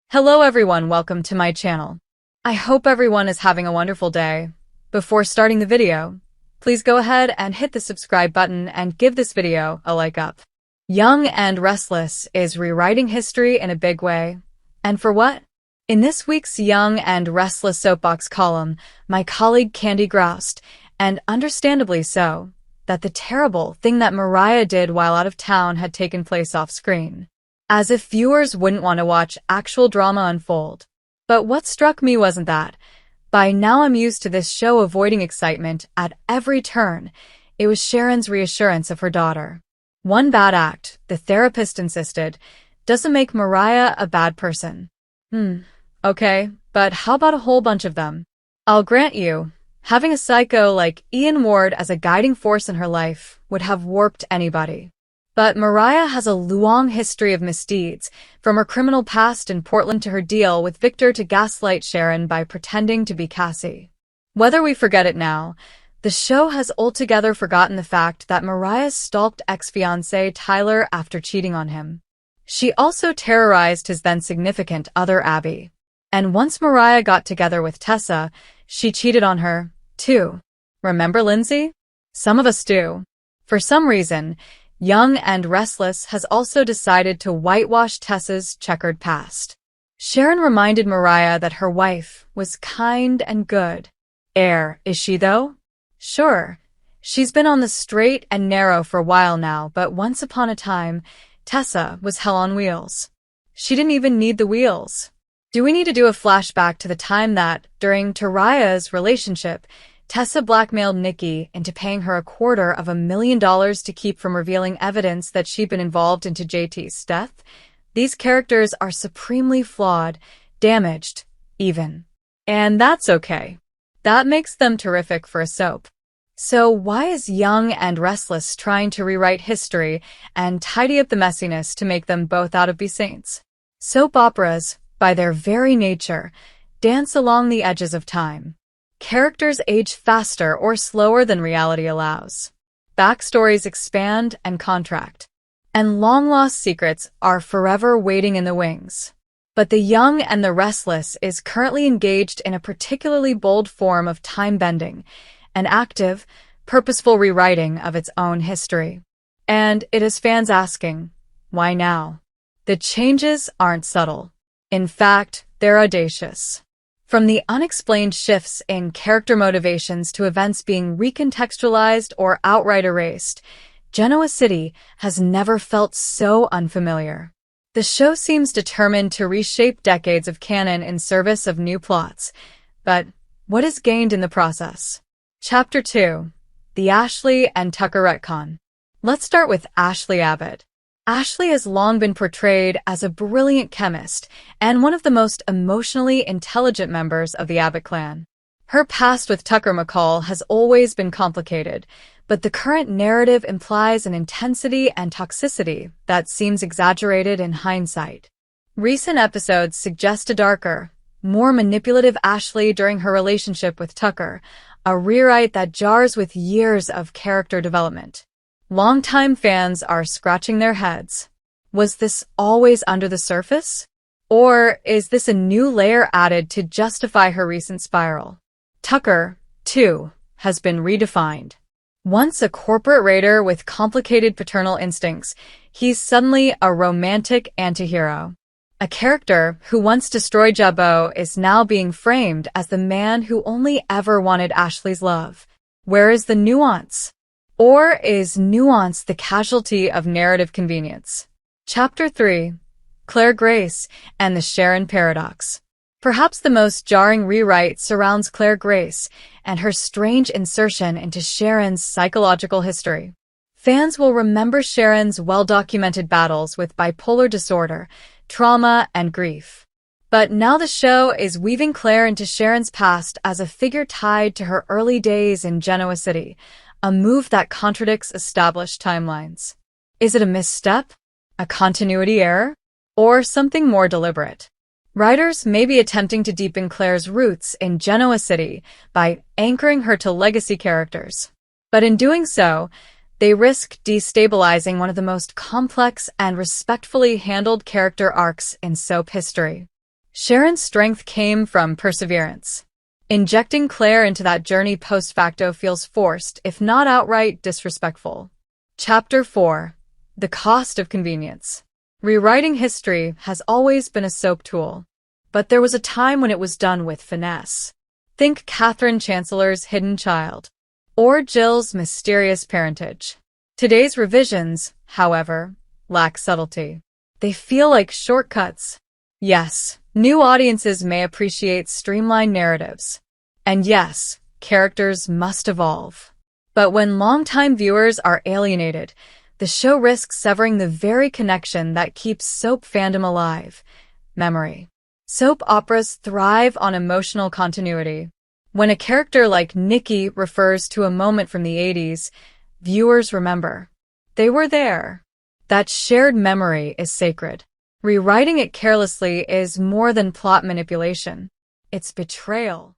Hello everyone, welcome to my channel. I hope everyone is having a wonderful day. Before starting the video, please go ahead and hit the subscribe button and give this video a like up. Young and Restless is rewriting history in a big way. And for what? In this week's Young and Restless soapbox column, my colleague Candy groused, and understandably so, that the terrible thing that Mariah did while out of town had taken place off screen. As if viewers wouldn't want to watch actual drama unfold. But what struck me wasn't that. By now I'm used to this show avoiding excitement at every turn. It was Sharon's reassurance of her daughter. One bad act, the therapist insisted, doesn't make Mariah a bad person. Okay, but how about a whole bunch of them? I'll grant you, having a psycho like Ian Ward as a guiding force in her life would have warped anybody. But Mariah has a long history of misdeeds, from her criminal past in Portland to her deal with Victor to gaslight Sharon by pretending to be Cassie. Whether we forget it now, the show has altogether forgotten the fact that Mariah stalked ex-fiancé Tyler after cheating on him. She also terrorized his then-significant other Abby. And once Mariah got together with Tessa, she cheated on her, too. Remember Lindsay? Some of us do. For some reason, Young and Restless has also decided to whitewash Tessa's checkered past. Sharon reminded Mariah that her wife was kind and good. Is she though? Sure. She's been on the straight and narrow for a while now, but once upon a time, Tessa was hell on wheels. She didn't even need the wheels. Do we need to do a flashback to the time that, during Taraya's relationship, Tessa blackmailed Nikki into paying her $250,000 to keep from revealing evidence that she'd been involved into JT's death? These characters are supremely flawed, damaged, even. And that's okay. That makes them terrific for a soap. So why is Young and Restless trying to rewrite history and tidy up the messiness to make them both out of be saints? Soap operas, by their very nature, dance along the edges of time. Characters age faster or slower than reality allows. Backstories expand and contract. And long-lost secrets are forever waiting in the wings. But The Young and the Restless is currently engaged in a particularly bold form of time-bending, an active, purposeful rewriting of its own history. And it has fans asking, why now? The changes aren't subtle. In fact, they're audacious. From the unexplained shifts in character motivations to events being recontextualized or outright erased, Genoa City has never felt so unfamiliar. The show seems determined to reshape decades of canon in service of new plots. But what is gained in the process? Chapter 2. The Ashley and Tucker Retcon. Let's start with Ashley Abbott. Ashley has long been portrayed as a brilliant chemist and one of the most emotionally intelligent members of the Abbott clan. Her past with Tucker McCall has always been complicated, but the current narrative implies an intensity and toxicity that seems exaggerated in hindsight. Recent episodes suggest a darker, more manipulative Ashley during her relationship with Tucker, a rewrite that jars with years of character development. Longtime fans are scratching their heads. Was this always under the surface? Or is this a new layer added to justify her recent spiral? Tucker, too, has been redefined. Once a corporate raider with complicated paternal instincts, he's suddenly a romantic antihero. A character who once destroyed Jabot is now being framed as the man who only ever wanted Ashley's love. Where is the nuance? Or is nuance the casualty of narrative convenience? Chapter 3. Claire Grace and the Sharon Paradox. Perhaps the most jarring rewrite surrounds Claire Grace and her strange insertion into Sharon's psychological history. Fans will remember Sharon's well-documented battles with bipolar disorder, trauma, and grief. But now the show is weaving Claire into Sharon's past as a figure tied to her early days in Genoa City, a move that contradicts established timelines. Is it a misstep? A continuity error? Or something more deliberate? Writers may be attempting to deepen Claire's roots in Genoa City by anchoring her to legacy characters. But in doing so, they risk destabilizing one of the most complex and respectfully handled character arcs in soap history. Sharon's strength came from perseverance. Injecting Claire into that journey post facto feels forced, if not outright disrespectful. Chapter 4. The Cost of Convenience. Rewriting history has always been a soap tool, but there was a time when it was done with finesse. Think Catherine Chancellor's hidden child, or Jill's mysterious parentage. Today's revisions, however, lack subtlety. They feel like shortcuts. Yes, new audiences may appreciate streamlined narratives. And yes, characters must evolve. But when longtime viewers are alienated, the show risks severing the very connection that keeps soap fandom alive: memory. Soap operas thrive on emotional continuity. When a character like Nikki refers to a moment from the 80s, viewers remember. They were there. That shared memory is sacred. Rewriting it carelessly is more than plot manipulation. It's betrayal.